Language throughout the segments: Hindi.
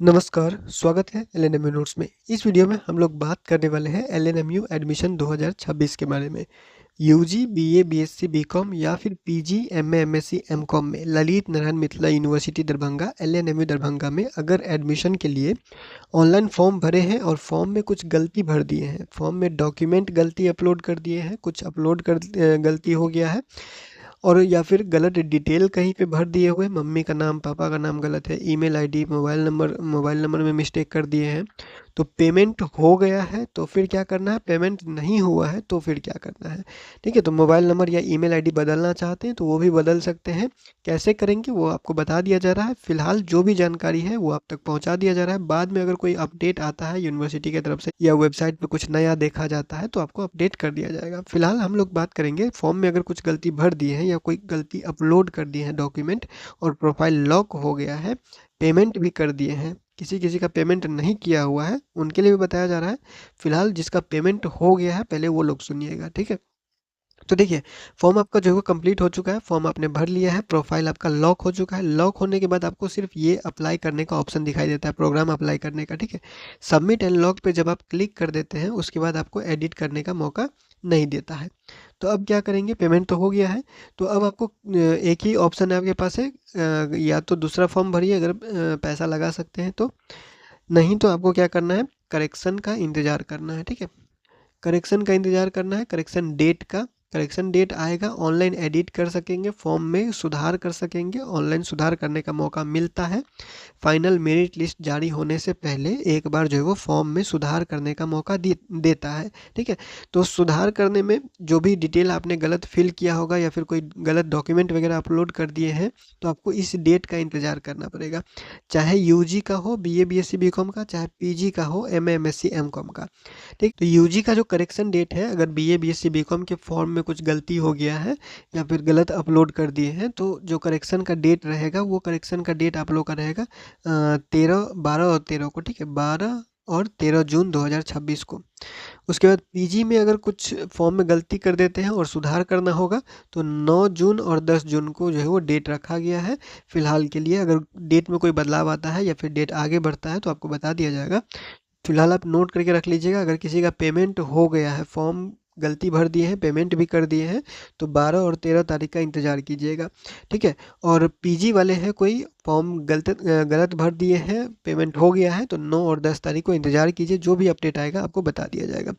नमस्कार, स्वागत है एलएनएमयू नोट्स में। इस वीडियो में हम लोग बात करने वाले हैं एलएनएमयू एडमिशन 2026 के बारे में। यूजी, बीए, बीएससी, बीकॉम या फिर पीजी, एमए, एमएससी, एमकॉम में ललित नारायण मिथिला यूनिवर्सिटी दरभंगा, एलएनएमयू दरभंगा में अगर एडमिशन के लिए ऑनलाइन फॉर्म भरे हैं और फॉर्म में कुछ गलती भर दिए हैं, फॉर्म में डॉक्यूमेंट गलती अपलोड कर दिए हैं, कुछ गलती हो गया है और या फिर गलत डिटेल कहीं पे भर दिए हुए, मम्मी का नाम, पापा का नाम गलत है, ईमेल आईडी, मोबाइल नंबर में मिस्टेक कर दिए हैं, तो पेमेंट हो गया है तो फिर क्या करना है, पेमेंट नहीं हुआ है तो फिर क्या करना है। ठीक है, तो मोबाइल नंबर या ईमेल आईडी बदलना चाहते हैं तो वो भी बदल सकते हैं। कैसे करेंगे वो आपको बता दिया जा रहा है। फिलहाल जो भी जानकारी है वो आप तक पहुंचा दिया जा रहा है। बाद में अगर कोई अपडेट आता है यूनिवर्सिटी की तरफ से या वेबसाइट पे कुछ नया देखा जाता है तो आपको अपडेट कर दिया जाएगा। फिलहाल हम लोग बात करेंगे फॉर्म में अगर कुछ गलती भर दी है या कोई गलती अपलोड कर दी है डॉक्यूमेंट और प्रोफाइल लॉक हो गया है, पेमेंट भी कर दिए हैं, किसी किसी का पेमेंट नहीं किया हुआ है उनके लिए भी बताया जा रहा है। फिलहाल जिसका पेमेंट हो गया है पहले वो लोग सुनिएगा, ठीक है। तो देखिए, फॉर्म आपका जो है वो कंप्लीट हो चुका है, फॉर्म आपने भर लिया है, प्रोफाइल आपका लॉक हो चुका है। लॉक होने के बाद आपको सिर्फ ये अप्लाई करने का ऑप्शन दिखाई देता है, प्रोग्राम अप्लाई करने का, ठीक है। सबमिट एंड लॉक पे जब आप क्लिक कर देते हैं उसके बाद आपको एडिट करने का मौका नहीं देता है। तो अब क्या करेंगे, पेमेंट तो हो गया है, तो अब आपको एक ही ऑप्शन है आपके पास है, या तो दूसरा फॉर्म भरिए अगर पैसा लगा सकते हैं तो, नहीं तो आपको क्या करना है, करेक्शन का इंतज़ार करना है, ठीक है। करेक्शन का इंतज़ार करना है, करेक्शन डेट का। करेक्शन डेट आएगा, ऑनलाइन एडिट कर सकेंगे, फॉर्म में सुधार कर सकेंगे, ऑनलाइन सुधार करने का मौका मिलता है। फाइनल मेरिट लिस्ट जारी होने से पहले एक बार जो है वो फॉर्म में सुधार करने का मौका देता है, ठीक है। तो सुधार करने में जो भी डिटेल आपने गलत फिल किया होगा या फिर कोई गलत डॉक्यूमेंट वगैरह अपलोड कर दिए हैं तो आपको इस डेट का इंतज़ार करना पड़ेगा, चाहे यूजी का हो, बीए, बीएससी, बीकॉम का, चाहे पीजी का हो, एमए, एमएससी, एमकॉम का। ठीक, तो यूजी का जो करेक्शन डेट है, अगर बीए, बीएससी, बीकॉम के फॉर्म में कुछ गलती हो गया है या फिर गलत अपलोड कर दिए हैं तो जो करेक्शन का डेट रहेगा वो करेक्शन का डेट आप लोग का रहेगा 13, 12 और 13 को, ठीक है, 12 और 13 जून 2026 को। उसके बाद पीजी में अगर कुछ फॉर्म में गलती कर देते हैं और सुधार करना होगा तो 9 जून और 10 जून को जो है वो डेट रखा गया है फिलहाल के लिए। अगर डेट में कोई बदलाव आता है या फिर डेट आगे बढ़ता है तो आपको बता दिया जाएगा। फिलहाल आप नोट करके रख लीजिएगा, अगर किसी का पेमेंट हो गया है, फॉर्म गलती भर दिए हैं, पेमेंट भी कर दिए हैं, तो 12 और 13 तारीख का इंतज़ार कीजिएगा, ठीक है। और पीजी वाले हैं, कोई फॉर्म गलत भर दिए हैं, पेमेंट हो गया है, तो 9 और 10 तारीख को इंतज़ार कीजिए, जो भी अपडेट आएगा आपको बता दिया जाएगा।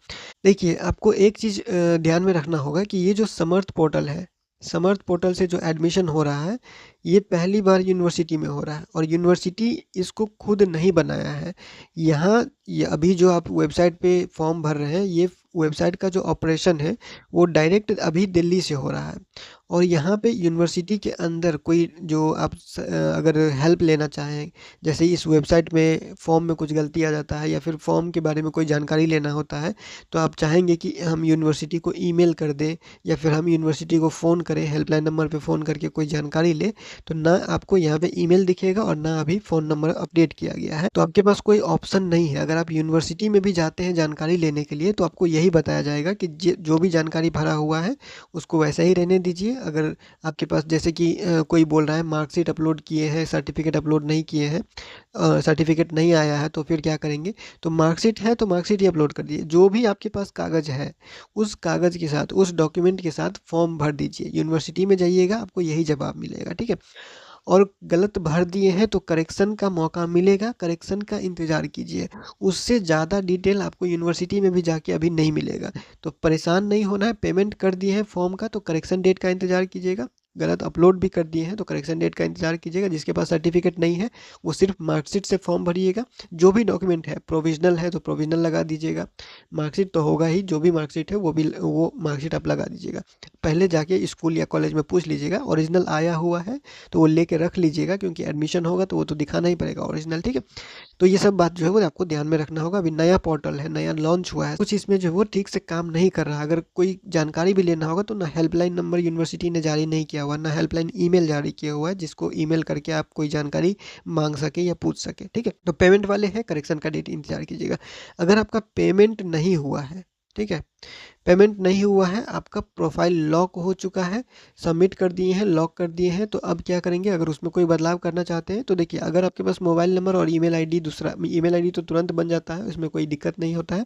देखिए, आपको एक चीज़ ध्यान में रखना होगा कि ये जो समर्थ पोर्टल है, समर्थ पोर्टल से जो एडमिशन हो रहा है, ये पहली बार यूनिवर्सिटी में हो रहा है और यूनिवर्सिटी इसको खुद नहीं बनाया है। यहाँ ये अभी जो आप वेबसाइट पे फॉर्म भर रहे हैं, ये वेबसाइट का जो ऑपरेशन है वो डायरेक्ट अभी दिल्ली से हो रहा है और यहाँ पे यूनिवर्सिटी के अंदर कोई जो अगर हेल्प लेना चाहें, जैसे इस वेबसाइट में फॉर्म में कुछ गलती आ जाता है या फिर फॉर्म के बारे में कोई जानकारी लेना होता है, तो आप चाहेंगे कि हम यूनिवर्सिटी को ईमेल कर दें या फिर हम यूनिवर्सिटी को फ़ोन करें, हेल्पलाइन नंबर पे फ़ोन करके कोई जानकारी लें, तो ना आपको यहाँ पे ईमेल दिखेगा और ना अभी फ़ोन नंबर अपडेट किया गया है, तो आपके पास कोई ऑप्शन नहीं है। अगर आप यूनिवर्सिटी में भी जाते हैं जानकारी लेने के लिए तो आपको यही बताया जाएगा कि जो भी जानकारी भरा हुआ है उसको वैसे ही रहने दीजिए। अगर आपके पास जैसे कि कोई बोल रहा है मार्कशीट अपलोड किए हैं, सर्टिफिकेट अपलोड नहीं किए हैं, सर्टिफिकेट नहीं आया है, तो फिर क्या करेंगे, तो मार्कशीट है तो मार्कशीट ही अपलोड कर दीजिए। जो भी आपके पास कागज़ है उस कागज़ के साथ, उस डॉक्यूमेंट के साथ फॉर्म भर दीजिए। यूनिवर्सिटी में जाइएगा, आपको यही जवाब मिलेगा, ठीक है। और गलत भर दिए हैं तो करेक्शन का मौका मिलेगा, करेक्शन का इंतज़ार कीजिए। उससे ज़्यादा डिटेल आपको यूनिवर्सिटी में भी जाके अभी नहीं मिलेगा, तो परेशान नहीं होना है। पेमेंट कर दिए हैं फॉर्म का तो करेक्शन डेट का इंतज़ार कीजिएगा, गलत अपलोड भी कर दिए हैं तो करेक्शन डेट का इंतज़ार कीजिएगा। जिसके पास सर्टिफिकेट नहीं है वो सिर्फ मार्कशीट से फॉर्म भरिएगा। जो भी डॉक्यूमेंट है, प्रोविजनल है तो प्रोविजनल लगा दीजिएगा, मार्कशीट तो होगा ही, जो भी मार्कशीट है वो मार्कशीट आप लगा दीजिएगा। पहले जाके स्कूल या कॉलेज में पूछ लीजिएगा, ओरिजिनल आया हुआ है तो वो लेके रख लीजिएगा, क्योंकि एडमिशन होगा तो वो तो दिखाना ही पड़ेगा ओरिजिनल, ठीक है। तो ये सब बात जो है वो आपको ध्यान में रखना होगा। अभी नया पोर्टल है, नया लॉन्च हुआ है, कुछ इसमें जो है वो ठीक से काम नहीं कर रहा। अगर कोई जानकारी भी लेना होगा तो ना हेल्पलाइन नंबर यूनिवर्सिटी ने जारी नहीं किया हुआ, ना हेल्पलाइन ईमेल जारी किया हुआ है जिसको ईमेल करके आप कोई जानकारी मांग सके या पूछ सके, ठीक है। तो पेमेंट वाले हैं, करेक्शन का डेट इंतजार कीजिएगा। अगर आपका पेमेंट नहीं हुआ है, ठीक है, पेमेंट नहीं हुआ है, आपका प्रोफाइल लॉक हो चुका है, सबमिट कर दिए हैं, लॉक कर दिए हैं। तो अब क्या करेंगे, अगर उसमें कोई बदलाव करना चाहते हैं तो देखिए, अगर आपके पास मोबाइल नंबर और ईमेल आईडी दूसरा, ईमेल आईडी तो तुरंत बन जाता है, इसमें कोई दिक्कत नहीं होता है।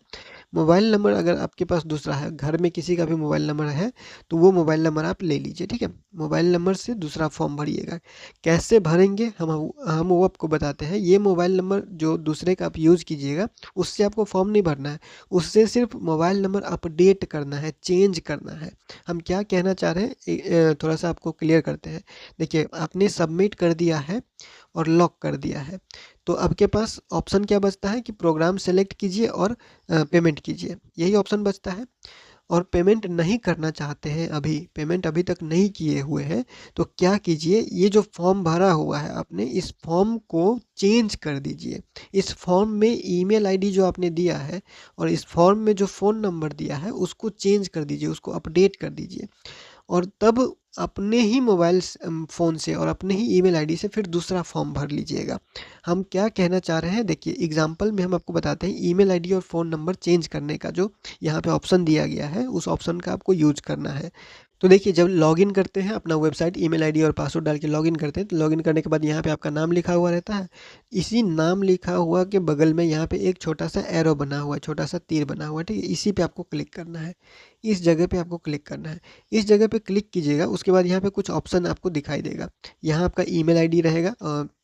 मोबाइल नंबर अगर आपके पास दूसरा है, घर में किसी का भी मोबाइल नंबर है, तो वो मोबाइल नंबर आप ले लीजिए, ठीक है। मोबाइल नंबर से दूसरा फॉर्म भरिएगा। कैसे भरेंगे हम वो आपको बताते हैं। ये मोबाइल नंबर जो दूसरे का आप यूज़ कीजिएगा, उससे आपको फॉर्म नहीं भरना है, उससे सिर्फ मोबाइल नंबर अपडेट करना है, चेंज करना है। हम क्या कहना चाह रहे हैं, थोड़ा सा आपको क्लियर करते हैं। देखिए, आपने सबमिट कर दिया है और लॉक कर दिया है, तो आपके पास ऑप्शन क्या बचता है कि प्रोग्राम सेलेक्ट कीजिए और पेमेंट कीजिए, यही ऑप्शन बचता है। और पेमेंट नहीं करना चाहते हैं, अभी पेमेंट अभी तक नहीं किए हुए हैं, तो क्या कीजिए, ये जो फॉर्म भरा हुआ है आपने, इस फॉर्म को चेंज कर दीजिए। इस फॉर्म में ईमेल आईडी जो आपने दिया है और इस फॉर्म में जो फ़ोन नंबर दिया है उसको चेंज कर दीजिए, उसको अपडेट कर दीजिए। और तब अपने ही मोबाइल फ़ोन से और अपने ही ईमेल आईडी से फिर दूसरा फॉर्म भर लीजिएगा। हम क्या कहना चाह रहे हैं, देखिए एग्जांपल में हम आपको बताते हैं, ईमेल आईडी और फ़ोन नंबर चेंज करने का जो यहाँ पे ऑप्शन दिया गया है, उस ऑप्शन का आपको यूज करना है। तो देखिए, जब लॉगिन करते हैं अपना वेबसाइट, ईमेल आईडी और पासवर्ड डाल के लॉगिन करते हैं, तो लॉगिन करने के बाद यहाँ पे आपका नाम लिखा हुआ रहता है। इसी नाम लिखा हुआ के बगल में यहाँ पे एक छोटा सा एरो बना हुआ है, छोटा सा तीर बना हुआ है, ठीक है। इसी पे आपको क्लिक करना है, इस जगह पे आपको क्लिक करना है। इस जगह पे क्लिक कीजिएगा, उसके बाद यहाँ पे कुछ ऑप्शन आपको दिखाई देगा। यहाँ आपका ईमेल आईडी रहेगा,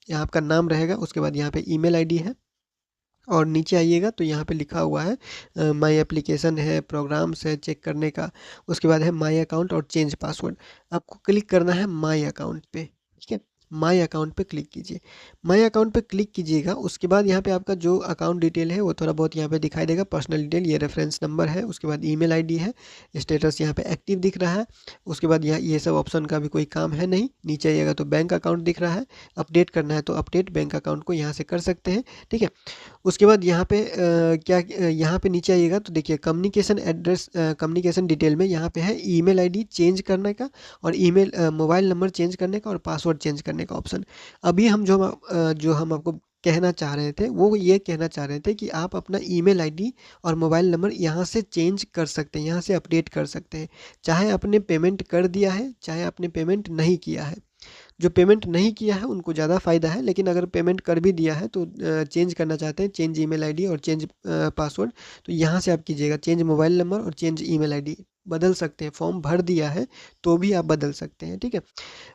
यहाँ आपका नाम रहेगा, उसके बाद यहाँ पे ईमेल आईडी है, और नीचे आइएगा तो यहाँ पे लिखा हुआ है माई एप्लीकेशन है, प्रोग्राम्स है चेक करने का। उसके बाद है माई अकाउंट और चेंज पासवर्ड। आपको क्लिक करना है माई अकाउंट पे, ठीक है। माई अकाउंट पे क्लिक कीजिए। माई अकाउंट पे क्लिक कीजिएगा, उसके बाद यहाँ पे आपका जो अकाउंट डिटेल है वो थोड़ा बहुत यहाँ पे दिखाई देगा। पर्सनल डिटेल, ये रेफरेंस नंबर है, उसके बाद ईमेल आईडी है, स्टेटस यहाँ पे एक्टिव दिख रहा है। उसके बाद यहाँ ये सब ऑप्शन का भी कोई काम है नहीं। नीचे आइएगा तो बैंक अकाउंट दिख रहा है, अपडेट करना है तो अपडेट बैंक अकाउंट को यहाँ से कर सकते हैं, ठीक है। उसके बाद यहाँ पे यहाँ पे नीचे आइएगा तो देखिए, कम्युनिकेशन एड्रेस, कम्युनिकेशन डिटेल में यहाँ पे है ईमेल आईडी चेंज करने का और ईमेल मोबाइल नंबर चेंज करने का और पासवर्ड चेंज करने का ऑप्शन। अभी हम जो हम आपको कहना चाह रहे थे, वो ये कहना चाह रहे थे कि आप अपना ईमेल आईडी और मोबाइल नंबर यहाँ से चेंज कर सकते हैं, यहाँ से अपडेट कर सकते हैं। चाहे आपने पेमेंट कर दिया है, चाहे आपने पेमेंट नहीं किया है। जो पेमेंट नहीं किया है उनको ज़्यादा फ़ायदा है, लेकिन अगर पेमेंट कर भी दिया है तो चेंज करना चाहते हैं, चेंज ईमेल आईडी और चेंज पासवर्ड, तो यहाँ से आप कीजिएगा। चेंज मोबाइल नंबर और चेंज ईमेल आईडी बदल सकते हैं, फॉर्म भर दिया है तो भी आप बदल सकते हैं, ठीक है।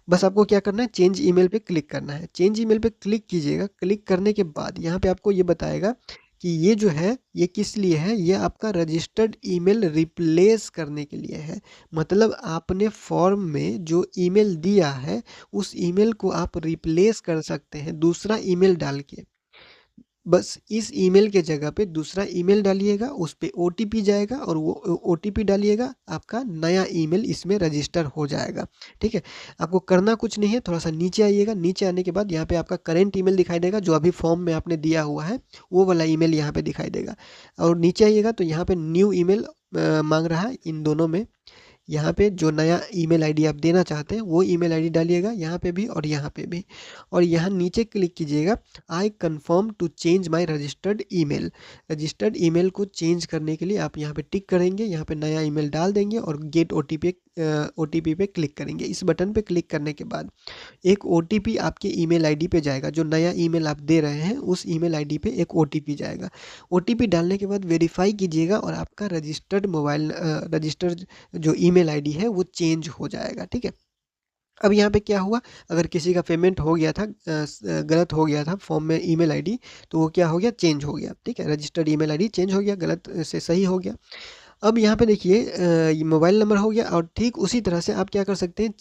बस आपको क्या करना है, चेंज ईमेल पे क्लिक करना है। चेंज ईमेल पे क्लिक कीजिएगा। क्लिक करने के बाद यहाँ पे आपको ये बताएगा कि ये जो है ये किस लिए है, ये आपका रजिस्टर्ड ईमेल रिप्लेस करने के लिए है। मतलब आपने फॉर्म में जो ईमेल दिया है उस ईमेल को आप रिप्लेस कर सकते हैं दूसरा ईमेल डाल के। बस इस ईमेल के जगह पे दूसरा ईमेल डालिएगा, उस पे ओटीपी जाएगा और वो ओटीपी डालिएगा, आपका नया ईमेल इसमें रजिस्टर हो जाएगा, ठीक है। आपको करना कुछ नहीं है, थोड़ा सा नीचे आइएगा। नीचे आने के बाद यहाँ पे आपका करेंट ईमेल दिखाई देगा, जो अभी फॉर्म में आपने दिया हुआ है वो वाला ईमेल यहाँ पे दिखाई देगा। और नीचे आइएगा तो यहाँ पे न्यू ईमेल मांग रहा है, इन दोनों में यहाँ पे जो नया ईमेल आईडी आप देना चाहते हैं वो ईमेल आईडी डालिएगा, यहाँ पे भी और यहाँ पे भी। और यहाँ नीचे क्लिक कीजिएगा, I confirm to change my registered email. Registered email को चेंज करने के लिए आप यहाँ पे टिक करेंगे, यहाँ पे नया ईमेल डाल देंगे और गेट ओटीपी पे क्लिक करेंगे। इस बटन पे क्लिक करने के बाद एक ओटीपी आपके ईमेल आईडी पे जाएगा, जो नया ईमेल आप दे रहे हैं उस ईमेल आईडी पे एक ओटीपी जाएगा। ओटीपी डालने के बाद वेरीफाई कीजिएगा और आपका रजिस्टर्ड जो ईमेल आईडी है वो चेंज हो जाएगा, ठीक है। अब यहाँ पे क्या हुआ, अगर किसी का पेमेंट हो गया था, गलत हो गया था फॉर्म में ईमेल आईडी, तो वो क्या हो गया, चेंज हो गया, ठीक है। रजिस्टर्ड ईमेल आईडी चेंज हो गया, गलत से सही हो गया। अब यहाँ पे देखिए, ये मोबाइल नंबर हो गया, और ठीक उसी तरह से आप क्या कर सकते हैं,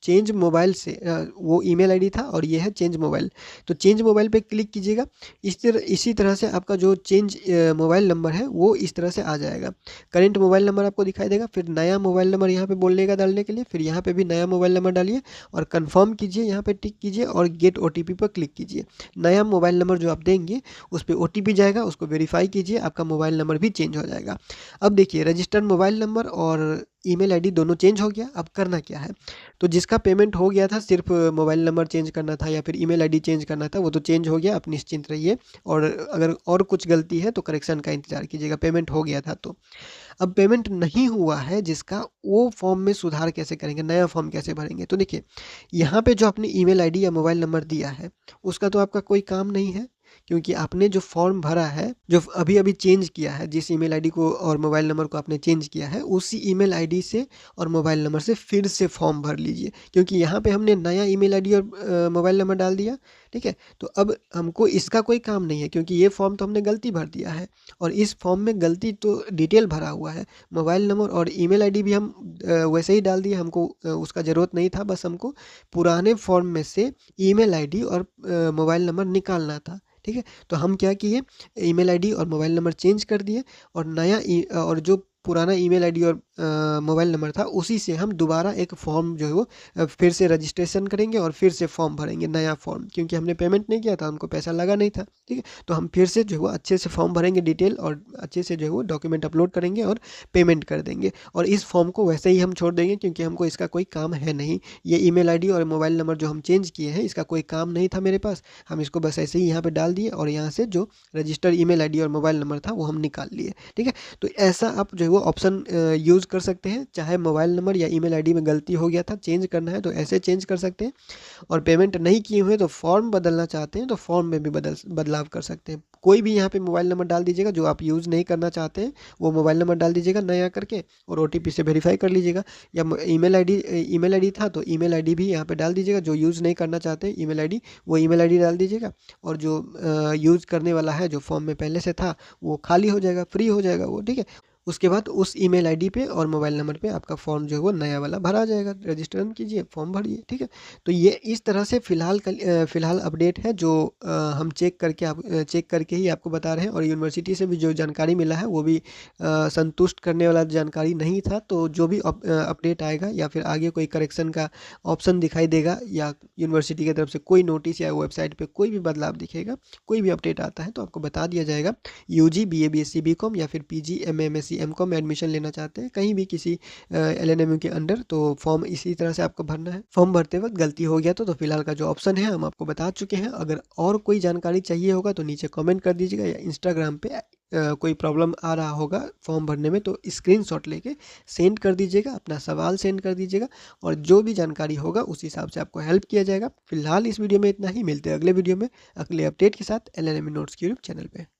चेंज मोबाइल से वो ईमेल आईडी था और ये है चेंज मोबाइल, तो चेंज मोबाइल पे क्लिक कीजिएगा। इसी तरह से आपका जो चेंज मोबाइल नंबर है वो इस तरह से आ जाएगा। करेंट मोबाइल नंबर आपको दिखाई देगा, फिर नया मोबाइल नंबर यहाँ पे बोलेगा डालने के लिए, फिर यहाँ पे भी नया मोबाइल नंबर डालिए और कंफर्म कीजिए, यहाँ पे टिक कीजिए और गेट ओटीपी पर क्लिक कीजिए। नया मोबाइल नंबर जो आप देंगे उस पर ओटीपी जाएगा, उसको वेरीफाई कीजिए, आपका मोबाइल नंबर भी चेंज हो जाएगा। अब देखिए, रजिस्टर्ड मोबाइल नंबर और ईमेल आईडी दोनों चेंज हो गया। अब करना क्या है, तो जिसका पेमेंट हो गया था, सिर्फ मोबाइल नंबर चेंज करना था या फिर ईमेल आईडी चेंज करना था, वो तो चेंज हो गया, आप निश्चिंत रहिए। और अगर और कुछ गलती है तो करेक्शन का इंतजार कीजिएगा। पेमेंट हो गया था तो अब पेमेंट नहीं हुआ है जिसका, वो फॉर्म में सुधार कैसे करेंगे, नया फॉर्म कैसे भरेंगे। तो देखिए, यहाँ पे जो आपने ईमेल आईडी या मोबाइल नंबर दिया है उसका तो आपका कोई काम नहीं है, क्योंकि आपने जो फॉर्म भरा है, जो अभी अभी चेंज किया है, जिस ईमेल आईडी को और मोबाइल नंबर को आपने चेंज किया है, उसी ईमेल आईडी से और मोबाइल नंबर से फिर से फॉर्म भर लीजिए, क्योंकि यहाँ पे हमने नया ईमेल आईडी और मोबाइल नंबर डाल दिया। ठीक है, तो अब हमको इसका कोई काम नहीं है, क्योंकि ये फॉर्म तो हमने गलती भर दिया है, और इस फॉर्म में गलती तो डिटेल भरा हुआ है। मोबाइल नंबर और ईमेल आईडी भी हम वैसे ही डाल दिए, हमको उसका ज़रूरत नहीं था, बस हमको पुराने फॉर्म में से ईमेल आईडी और मोबाइल नंबर निकालना था। ठीक है, तो हम क्या किए, ईमेल आईडी और मोबाइल नंबर चेंज कर दिए, और और जो पुराना ईमेल आईडी और मोबाइल नंबर था, उसी से हम दोबारा एक फॉर्म जो है वो फिर से रजिस्ट्रेशन करेंगे और फिर से फॉर्म भरेंगे, नया फॉर्म, क्योंकि हमने पेमेंट नहीं किया था, हमको पैसा लगा नहीं था। ठीक है, तो हम फिर से जो है वो अच्छे से फॉर्म भरेंगे डिटेल, और अच्छे से जो है वो डॉक्यूमेंट अपलोड करेंगे और पेमेंट कर देंगे, और इस फॉर्म को वैसे ही हम छोड़ देंगे, क्योंकि हमको इसका कोई काम है नहीं। ये ईमेल आईडी और मोबाइल नंबर जो हम चेंज किए हैं, इसका कोई काम नहीं था मेरे पास, हम इसको बस ऐसे ही यहाँ पे डाल दिए, और यहाँ से जो रजिस्टर्ड ईमेल आईडी और मोबाइल नंबर था वो हम निकाल लिए। ठीक है, तो ऐसा आप जो है वो ऑप्शन यूज़ कर सकते हैं, चाहे मोबाइल नंबर या ईमेल आईडी में गलती हो गया था, चेंज करना है तो ऐसे चेंज कर सकते हैं, और पेमेंट नहीं किए हुए तो फॉर्म बदलना चाहते हैं तो फॉर्म में भी बदलाव कर सकते हैं। कोई भी यहाँ पे मोबाइल नंबर डाल दीजिएगा जो आप यूज़ नहीं करना चाहते हैं, वो मोबाइल नंबर डाल दीजिएगा नया करके, और ओटीपी से वेरीफाई कर लीजिएगा। या ईमेल आईडी था तो ईमेल आईडी भी यहाँ पे डाल दीजिएगा, जो यूज़ नहीं करना चाहते हैं ईमेल आईडी, वो ईमेल आईडी डाल दीजिएगा, और जो यूज़ करने वाला है, जो फॉर्म में पहले से था, वो खाली हो जाएगा, फ्री हो जाएगा वो। ठीक है, उसके बाद उस ईमेल आईडी पे और मोबाइल नंबर पे आपका फॉर्म जो है वो नया वाला भरा जाएगा। रजिस्ट्रेशन कीजिए, फॉर्म भरिए। ठीक है, तो ये इस तरह से फ़िलहाल अपडेट है, जो हम चेक करके ही आपको बता रहे हैं, और यूनिवर्सिटी से भी जो जानकारी मिला है वो भी संतुष्ट करने वाला जानकारी नहीं था। तो जो भी अपडेट आएगा या फिर आगे कोई करेक्शन का ऑप्शन दिखाई देगा, या यूनिवर्सिटी की तरफ से कोई नोटिस या वेबसाइट पे कोई भी बदलाव दिखेगा, कोई भी अपडेट आता है तो आपको बता दिया जाएगा। यूजी, बीए, बीएससी, बीकॉम या फिर पीजी, एमए, एमएससी, एमकॉम में एडमिशन लेना चाहते हैं कहीं भी किसी एलएनएमयू के अंडर, तो फॉर्म इसी तरह से आपको भरना है। फॉर्म भरते वक्त गलती हो गया तो फिलहाल का जो ऑप्शन है हम आपको बता चुके हैं। अगर और कोई जानकारी चाहिए होगा तो नीचे कमेंट कर दीजिएगा, या इंस्टाग्राम पे कोई प्रॉब्लम आ रहा होगा फॉर्म भरने में तो स्क्रीनशॉट लेके सेंड कर दीजिएगा, अपना सवाल सेंड कर दीजिएगा, और जो भी जानकारी होगा उस हिसाब से आपको हेल्प किया जाएगा। फिलहाल इस वीडियो में इतना ही, मिलते हैं अगले वीडियो में अगले अपडेट के साथ एलएनएमयू नोट्स के यूट्यूब चैनल पे।